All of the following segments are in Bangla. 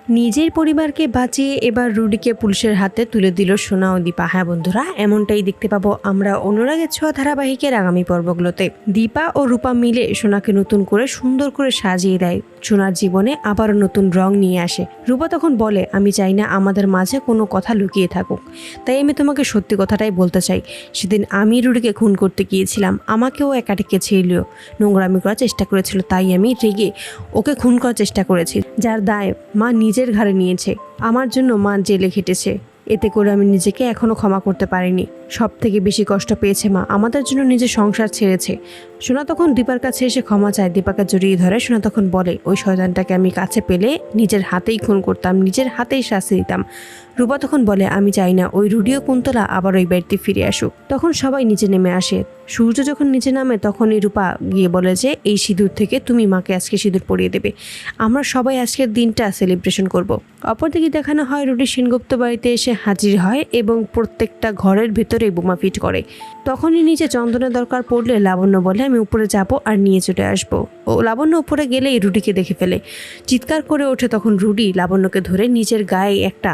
নিজের পরিবারকে বাঁচিয়ে এবার রুডিকে পুলিশের হাতে তুলে দিল সোনা ও দীপা। হ্যাঁ বন্ধুরা, এমনটাই দেখতে পাবো আমরা অনুরাগের ছোঁয়া ধারাবাহিকের আগামী পর্বগুলোতে। দীপা ও রূপা মিলে সোনাকে নতুন করে সুন্দর করে সাজিয়ে দেয়, সোনার জীবনে আবারও নতুন রং নিয়ে আসে। রূপা তখন বলে, আমি চাই না আমাদের মাঝে কোনো কথা লুকিয়ে থাকুক, তাই আমি তোমাকে সত্যি কথাটাই বলতে চাই। সেদিন আমি রুডিকে খুন করতে গিয়েছিলাম, আমাকেও একা ডেকেছিল, নোংরামি করার চেষ্টা করেছিল, তাই আমি রেগে ওকে খুন করার চেষ্টা করেছি, যার দায় মা নিজের ঘাড়ে নিয়েছে। আমার জন্য মা জেলে খেটেছে, এতে করে আমি নিজেকে এখনো ক্ষমা করতে পারিনি। সব থেকে বেশি কষ্ট পেয়েছে মা, আমাদের জন্য নিজের সংসার ছেড়েছে। সোনা তখন দীপার কাছে এসে ক্ষমা চায়, দীপাকে জড়িয়ে ধরে। সোনা তখন বলে, ওই শয়তানটাকে আমি কাছে পেলে নিজের হাতেই খুন করতাম, নিজের হাতেই শাস্তি দিতাম। রূপা তখন বলে, আমি চাই না ওই রুডিও কুন্তলা আবার ওই বাড়িতে ফিরে আসুক। তখন সবাই নিচে নেমে আসে। সূর্য যখন নিচে নামে তখনই রূপা গিয়ে বলে যে, এই সিঁদুর থেকে তুমি মাকে আজকে সিঁদুর পরিয়ে দেবে, আমরা সবাই আজকের দিনটা সেলিব্রেশন করব। অপরদিকে দেখানো হয় রুডি সেনগুপ্ত বাড়িতে এসে হাজির হয় এবং প্রত্যেকটা ঘরের ভেতরে বোমা ফিট করে। তখনই নিচে চন্দনের দরকার পড়লে লাবণ্য বলে, আমি উপরে যাব আর নিয়ে চলে আসবো। ও লাবণ্য উপরে গেলেই রুডিকে দেখে ফেলে, চিৎকার করে ওঠে। তখন রুডি লাবণ্যকে ধরে নিজের গায়ে একটা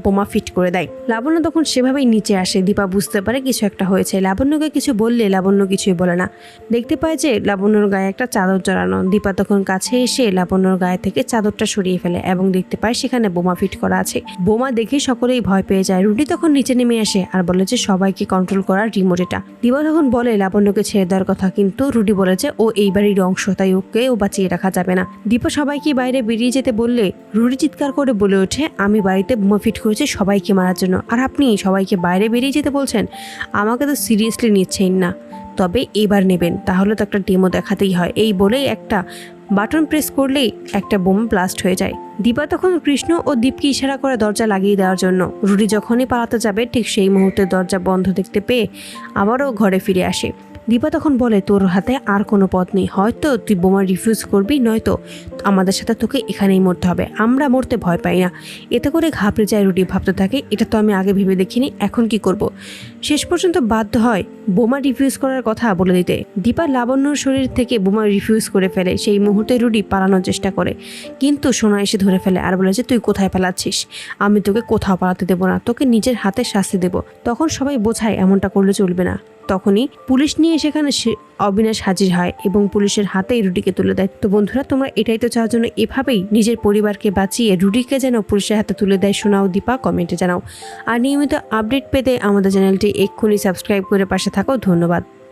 বোমা ফিট করে দেয়। লাবণ্য তখন সেভাবেই নিচে আসে। দীপা বুঝতে পারে কিছু একটা হয়েছে, লাবণ্যকে কিছু বললে লাবণ্য কিছুই বলে না। দেখতে পায় যে লাবণ্যর গায়ে একটা চাদর জড়ানো। দীপা তখন কাছে এসে লাবণ্যর গায়ে থেকে চাদরটা সরিয়ে ফেলে এবং দেখতে পায় সেখানে বোমা ফিট করা আছে। বোমা দেখে সকলেই ভয় পেয়ে যায়। রুডি তখন নিচে নেমে আসে আর বলে যে সবাইকে কন্ট্রোল করার রিমোট এটা। দীপা তখন বলে লাবণ্যকে ছেড়ে দেওয়ার কথা, কিন্তু রুডি বলে যে ও এই বাড়ির অংশ, তাই ওকেও বাঁচিয়ে রাখা যাবে না। দীপা সবাইকে বাইরে বেরিয়ে যেতে বললে রুডি চিৎকার করে বলে ওঠে, আমি বাড়িতে বোমা ফিট করেছি সবাইকে মারার জন্য, আর আপনি সবাইকে বাইরে বেরিয়ে যেতে বলছেন? আমাকে তো সিরিয়াসলি নিচ্ছেন না, তবে এবার নেবেন, তাহলে তো একটা ডেমো দেখাতেই হয়। এই বলেই একটা বাটন প্রেস করলেই একটা বোম ব্লাস্ট হয়ে যায়। দীপা তখন কৃষ্ণ ও দীপকে ইশারা করে দরজা লাগিয়ে দেওয়ার জন্য। রুডি যখনই পালাতে যাবে ঠিক সেই মুহূর্তে দরজা বন্ধ দেখতে পেয়ে আবারও ঘরে ফিরে আসে। দীপা তখন বলে, তোর হাতে আর কোনো পথ নেই, হয়তো তুই বোমা রিফিউজ করবি, নয়তো আমাদের সাথে তোকে এখানেই মরতে হবে, আমরা মরতে ভয় পাই না। এতে করে ঘাবড়ে যায় রুডি, ভাবতে থাকে এটা তো আমি আগে ভেবে দেখিনি, এখন কি করব। শেষ পর্যন্ত বাধ্য হয় বোমা রিফিউজ করার কথা বলে দিতে। দীপা লাবণ্যর শরীর থেকে বোমা রিফিউজ করে ফেলে। সেই মুহূর্তে রুডি পালানোর চেষ্টা করে, কিন্তু সোনা এসে ধরে ফেলে আর বলে যে, তুই কোথায় পালাচ্ছিস? আমি তোকে কোথাও পালাতে দেবো না, তোকে নিজের হাতে শাস্তি দেবো। তখন সবাই বোঝায় এমনটা করলে চলবে না। তখনই পুলিশ নিয়ে সেখানে অবিনাশ হাজির হয় এবং পুলিশের হাতেই রুডিকে তুলে দেয়। তো বন্ধুরা, তোমরা এটাই তো চাওয়ার জন্য এভাবেই নিজের পরিবারকে বাঁচিয়ে রুডিকে যেন পুলিশের হাতে তুলে দেয় সোনা ও দীপা? কমেন্টে জানাও। আর নিয়মিত আপডেট পেতে আমাদের চ্যানেলটি এক্ষুনি সাবস্ক্রাইব করে পাশে থাকো। ধন্যবাদ।